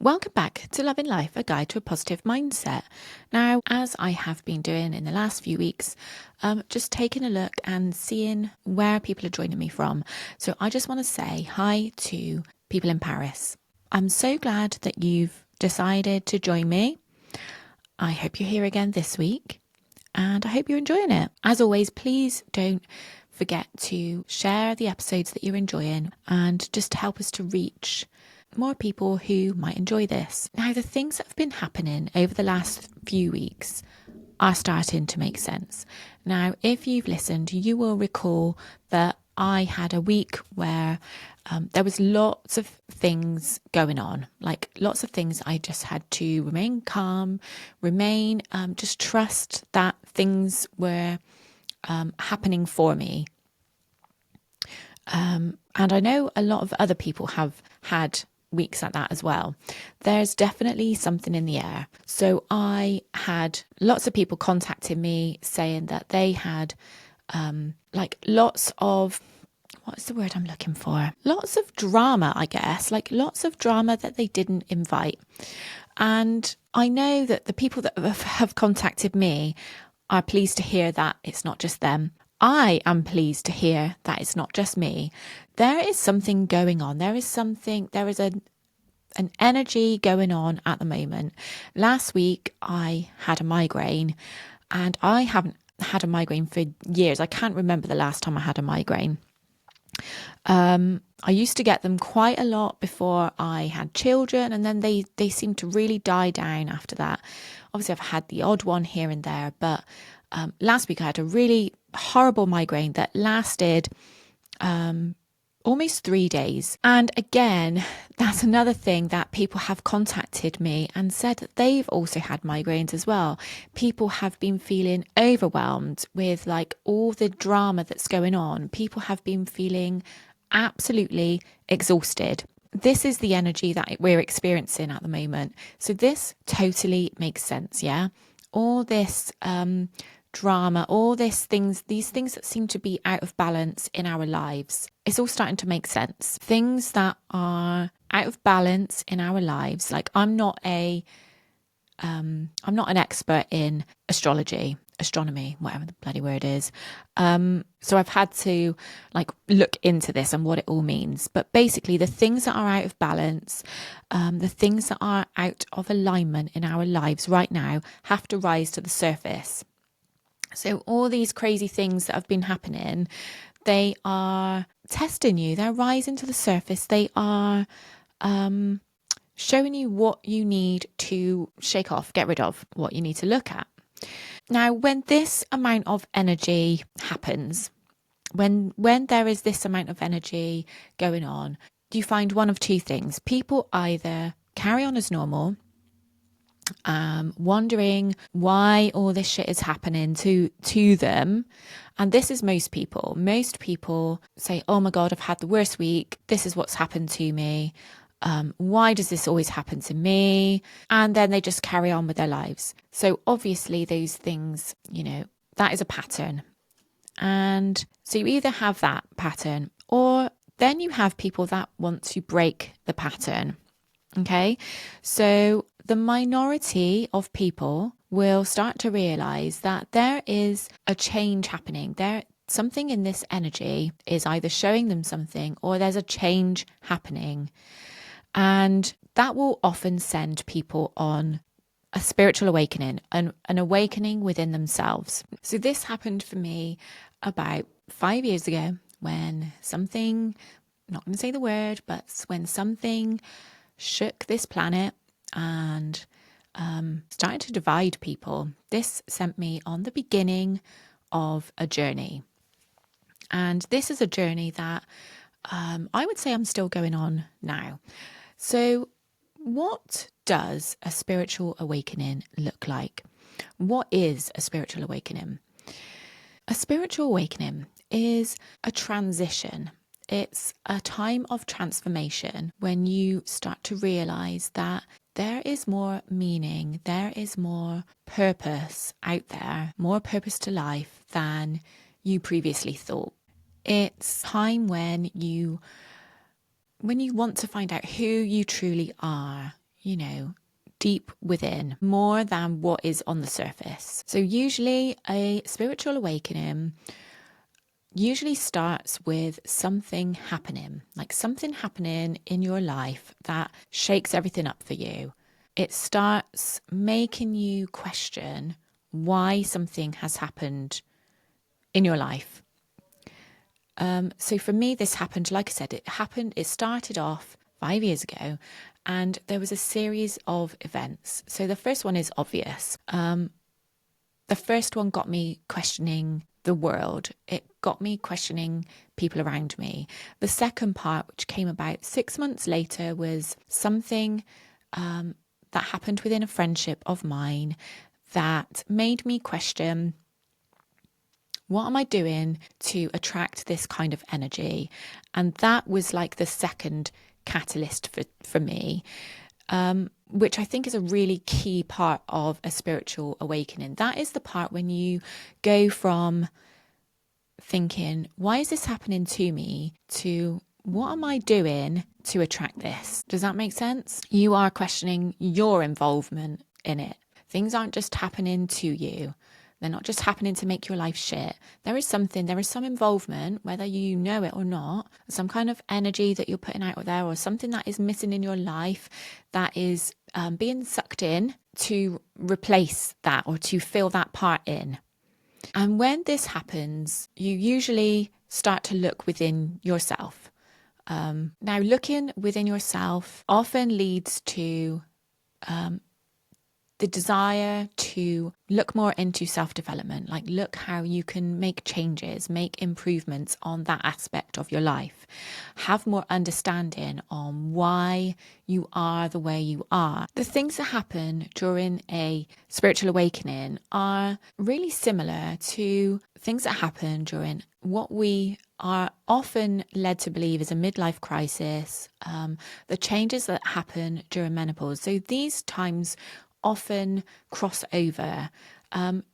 Welcome back to Loving Life, a guide to a positive mindset. Now, as I have been doing in the last few weeks, just taking a look and seeing where people are joining me from. So I just want to say hi to people in Paris. I'm so glad that you've decided to join me. I hope you're here again this week and I hope you're enjoying it. As always, please don't forget to share the episodes that you're enjoying and just to help us to reach more people who might enjoy this. Now, the things that have been happening over the last few weeks are starting to make sense. Now, if you've listened, you will recall that I had a week where there was lots of things going on, like lots of things I just had to remain calm, just trust that things were happening for me. And I know a lot of other people have had weeks like that as well. There's definitely something in the air. So I had lots of people contacting me saying that they had lots of, what's the word I'm looking for? Lots of drama, I guess, like lots of drama that they didn't invite. And I know that the people that have contacted me are pleased to hear that it's not just them. I am pleased to hear that it's not just me. There is something going on. There is an energy going on at the moment. Last week, I had a migraine and I haven't had a migraine for years. I can't remember the last time I had a migraine. I used to get them quite a lot before I had children, and then they seemed to really die down after that. Obviously, I've had the odd one here and there, but last week I had a really horrible migraine that lasted almost 3 days. And again, that's another thing that people have contacted me and said that they've also had migraines as well. People have been feeling overwhelmed with like all the drama that's going on. People have been feeling absolutely exhausted. This is the energy that we're experiencing at the moment. So this totally makes sense, yeah? All this drama, all these things that seem to be out of balance in our lives. It's all starting to make sense. Things that are out of balance in our lives. Like I'm not an expert in astronomy, whatever the bloody word is. So I've had to look into this and what it all means. But basically the things that are out of balance, the things that are out of alignment in our lives right now have to rise to the surface. So all these crazy things that have been happening, they are testing you. They're rising to the surface. They are showing you what you need to shake off, get rid of, what you need to look at. Now, when this amount of energy happens, when there is this amount of energy going on, you find one of two things. People either carry on as normal, wondering why all this shit is happening to them. And this is most people. Most people say, oh my God, I've had the worst week. This is what's happened to me. Why does this always happen to me? And then they just carry on with their lives. So obviously those things, that is a pattern. And so you either have that pattern or then you have people that want to break the pattern. Okay, so the minority of people will start to realize that there is a change happening. Something in this energy is either showing them something or there's a change happening. And that will often send people on a spiritual awakening, an awakening within themselves. So this happened for me about 5 years ago when something, I'm not going to say the word, but when something shook this planet and started to divide people. This sent me on the beginning of a journey. And this is a journey that I would say I'm still going on now. So what does a spiritual awakening look like? What is a spiritual awakening? A spiritual awakening is a transition. It's a time of transformation when you start to realize that there is more meaning, there is more purpose out there, more purpose to life than you previously thought. It's time when you want to find out who you truly are. deep within, more than what is on the surface. So usually a spiritual awakening usually starts with something happening, like something happening in your life that shakes everything up for you. It starts making you question why something has happened in your life. So for me, this happened, like I said, it started off 5 years ago, and there was a series of events. So the first one is obvious. The first one got me questioning the world. It got me questioning people around me. The second part, which came about 6 months later, was something that happened within a friendship of mine that made me question, what am I doing to attract this kind of energy? And that was like the second catalyst for me, which I think is a really key part of a spiritual awakening. That is the part when you go from thinking, why is this happening to me, to what am I doing to attract this? Does that make sense? You are questioning your involvement in it. Things aren't just happening to you. They're not just happening to make your life shit. There is some involvement, whether you know it or not, some kind of energy that you're putting out there, or something that is missing in your life that is being sucked in to replace that or to fill that part in. And when this happens, you usually start to look within yourself. Now, looking within yourself often leads to the desire to look more into self-development, like look how you can make changes, make improvements on that aspect of your life, have more understanding on why you are the way you are. The things that happen during a spiritual awakening are really similar to things that happen during what we are often led to believe is a midlife crisis, the changes that happen during menopause. So these times often cross over.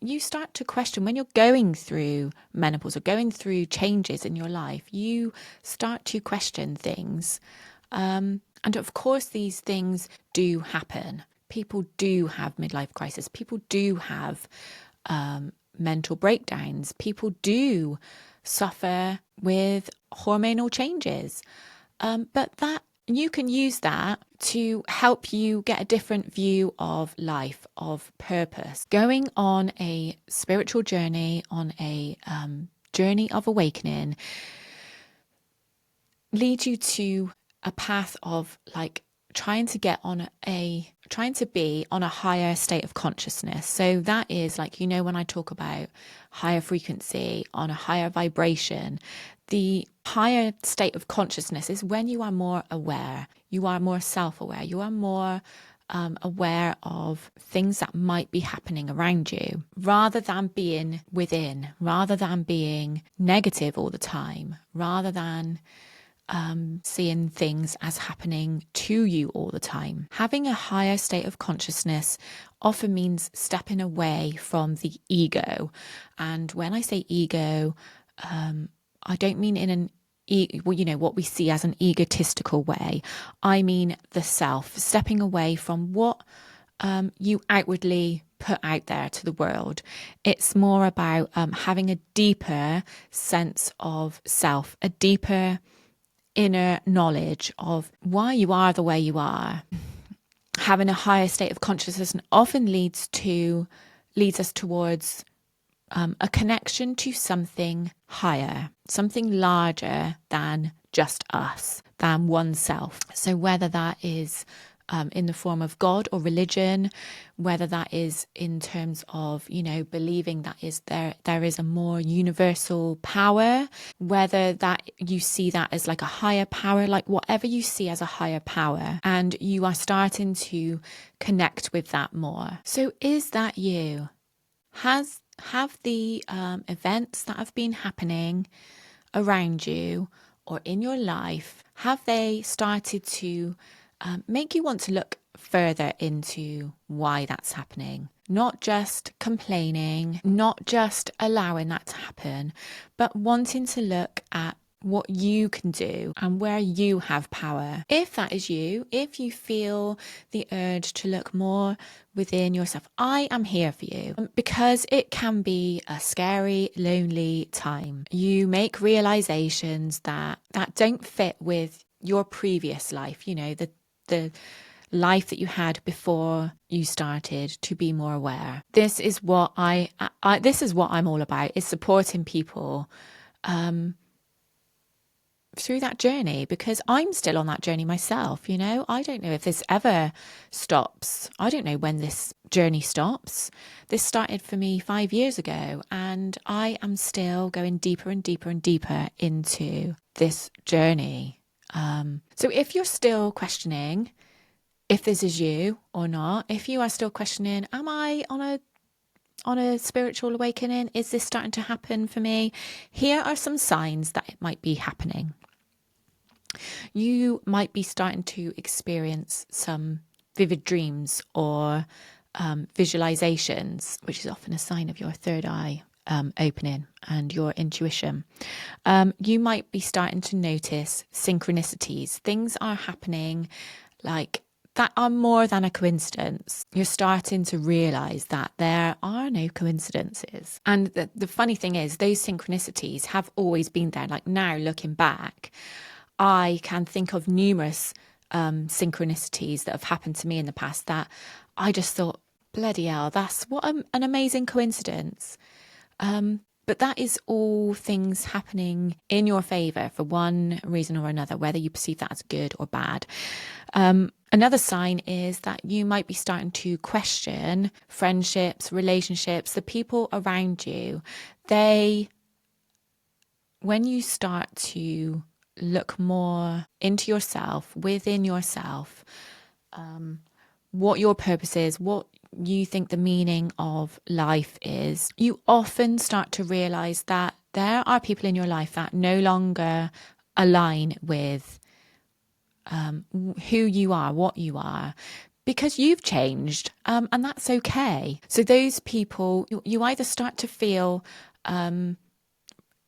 You start to question when you're going through menopause or going through changes in your life, you start to question things. And of course, these things do happen. People do have midlife crisis. People do have mental breakdowns. People do suffer with hormonal changes. But that you can use that to help you get a different view of life, of purpose. Going on a spiritual journey, on a journey of awakening, leads you to a path of like trying to be on a higher state of consciousness. So that is like, when I talk about higher frequency, on a higher vibration, the higher state of consciousness is when you are more aware, you are more self-aware, you are more aware of things that might be happening around you, rather than being within, rather than being negative all the time, rather than seeing things as happening to you all the time. Having a higher state of consciousness often means stepping away from the ego. And when I say ego, I don't mean in an what we see as an egotistical way. I mean the self, stepping away from what you outwardly put out there to the world. It's more about having a deeper sense of self, a deeper inner knowledge of why you are the way you are. Having a higher state of consciousness often leads us towards a connection to something higher, something larger than just us, than oneself. So whether that is in the form of God or religion, whether that is in terms of, believing that there is a more universal power, whether that you see that as like a higher power, like whatever you see as a higher power, and you are starting to connect with that more. So is that you? Have the events that have been happening around you or in your life, have they started to make you want to look further into why that's happening? Not just complaining, not just allowing that to happen, but wanting to look at what you can do and where you have power. If that is you, if you feel the urge to look more within yourself, I am here for you, because it can be a scary, lonely time. You make realizations that don't fit with your previous life, the life that you had before you started to be more aware. This is what this is what I'm all about, is supporting people through that journey, because I'm still on that journey myself. I don't know if this ever stops. I don't know when this journey stops. This started for me 5 years ago, and I am still going deeper and deeper and deeper into this journey. So if you're still questioning if this is you or not, if you are still questioning, am I on a spiritual awakening? Is this starting to happen for me? Here are some signs that it might be happening. You might be starting to experience some vivid dreams or visualizations, which is often a sign of your third eye opening and your intuition. You might be starting to notice synchronicities. Things are happening like that are more than a coincidence. You're starting to realize that there are no coincidences. And the funny thing is, those synchronicities have always been there. Like, now looking back, I can think of numerous synchronicities that have happened to me in the past that I just thought, bloody hell, that's what an amazing coincidence. But that is all things happening in your favor for one reason or another, whether you perceive that as good or bad. Another sign is that you might be starting to question friendships, relationships, the people around you. When you start to look more into yourself, within yourself, what your purpose is, what you think the meaning of life is, you often start to realize that there are people in your life that no longer align with who you are, what you are, because you've changed, and that's okay. So those people, you either start to feel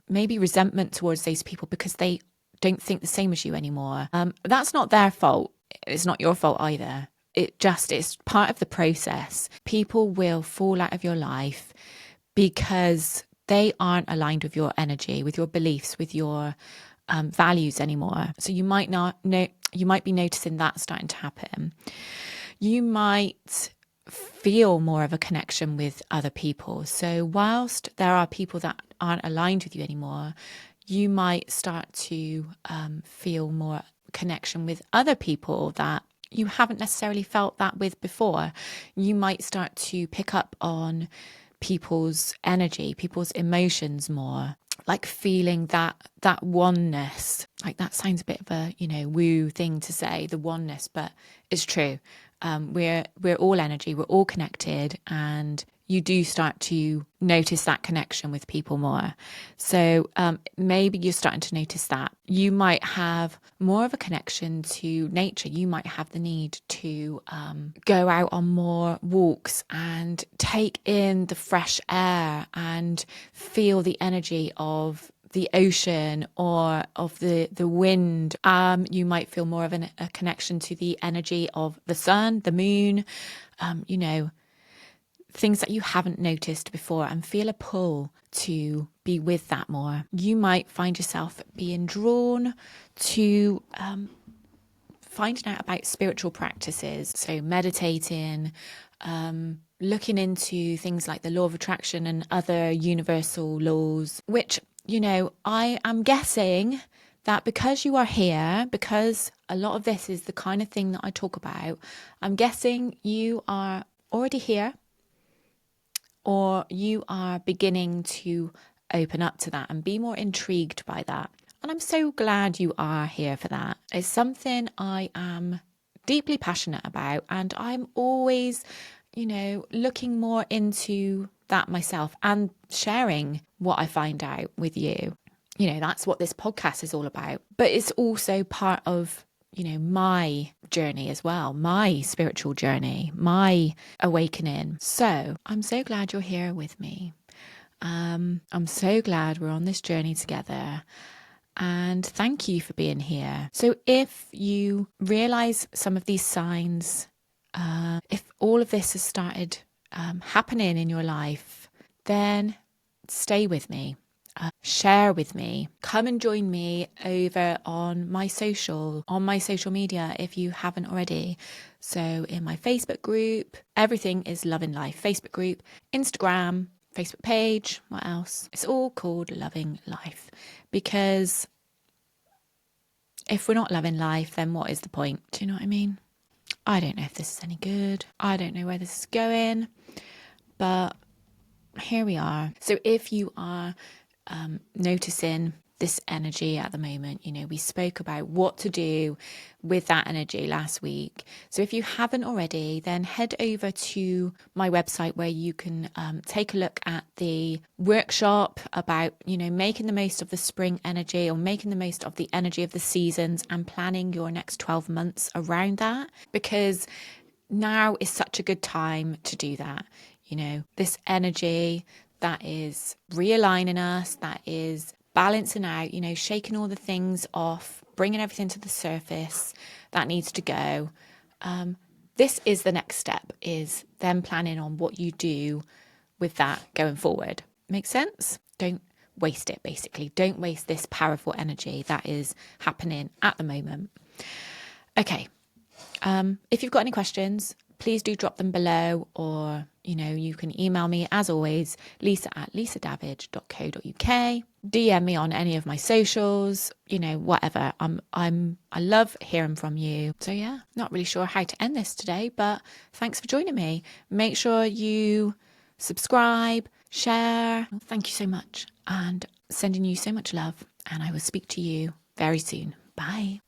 maybe resentment towards those people because they don't think the same as you anymore. That's not their fault. It's not your fault either. It's part of the process. People will fall out of your life because they aren't aligned with your energy, with your beliefs, with your values anymore. So you might be noticing that starting to happen. You might feel more of a connection with other people. So whilst there are people that aren't aligned with you anymore, you might start to feel more connection with other people that you haven't necessarily felt that with before. You might start to pick up on people's energy, people's emotions more, like feeling that oneness. Like, that sounds a bit of a, woo thing to say, the oneness, but it's true. We're all energy, we're all connected, and you do start to notice that connection with people more. So maybe you're starting to notice that. You might have more of a connection to nature. You might have the need to go out on more walks and take in the fresh air and feel the energy of the ocean or of the wind. You might feel more of a connection to the energy of the sun, the moon, things that you haven't noticed before, and feel a pull to be with that more. You might find yourself being drawn to finding out about spiritual practices. So meditating, looking into things like the law of attraction and other universal laws, which, I am guessing that because you are here, because a lot of this is the kind of thing that I talk about, I'm guessing you are already here, or you are beginning to open up to that and be more intrigued by that. And I'm so glad you are here for that. It's something I am deeply passionate about, and I'm always, looking more into that myself and sharing what I find out with you. That's what this podcast is all about. But it's also part of, my journey as well, my spiritual journey, my awakening. So I'm so glad you're here with me. I'm so glad we're on this journey together. And thank you for being here. So if you realize some of these signs, if all of this has started happening in your life, then stay with me. Share with me. Come and join me over on my social media if you haven't already. So in my Facebook group, everything is Loving Life. Facebook group, Instagram, Facebook page, what else? It's all called Loving Life, because if we're not loving life, then what is the point? Do you know what I mean? I don't know if this is any good. I don't know where this is going, but here we are. So if you are noticing this energy at the moment, we spoke about what to do with that energy last week. So if you haven't already, then head over to my website where you can take a look at the workshop about, making the most of the spring energy, or making the most of the energy of the seasons, and planning your next 12 months around that, because now is such a good time to do that. This energy that is realigning us, that is balancing out, shaking all the things off, bringing everything to the surface that needs to go. This is the next step, is then planning on what you do with that going forward. Make sense? Don't waste it, basically. Don't waste this powerful energy that is happening at the moment. Okay. If you've got any questions, please do drop them below, or, you can email me, as always, lisa@lisadavidge.co.uk. DM me on any of my socials, whatever. I love hearing from you. So yeah, not really sure how to end this today, but thanks for joining me. Make sure you subscribe, share. Thank you so much, and sending you so much love, and I will speak to you very soon. Bye.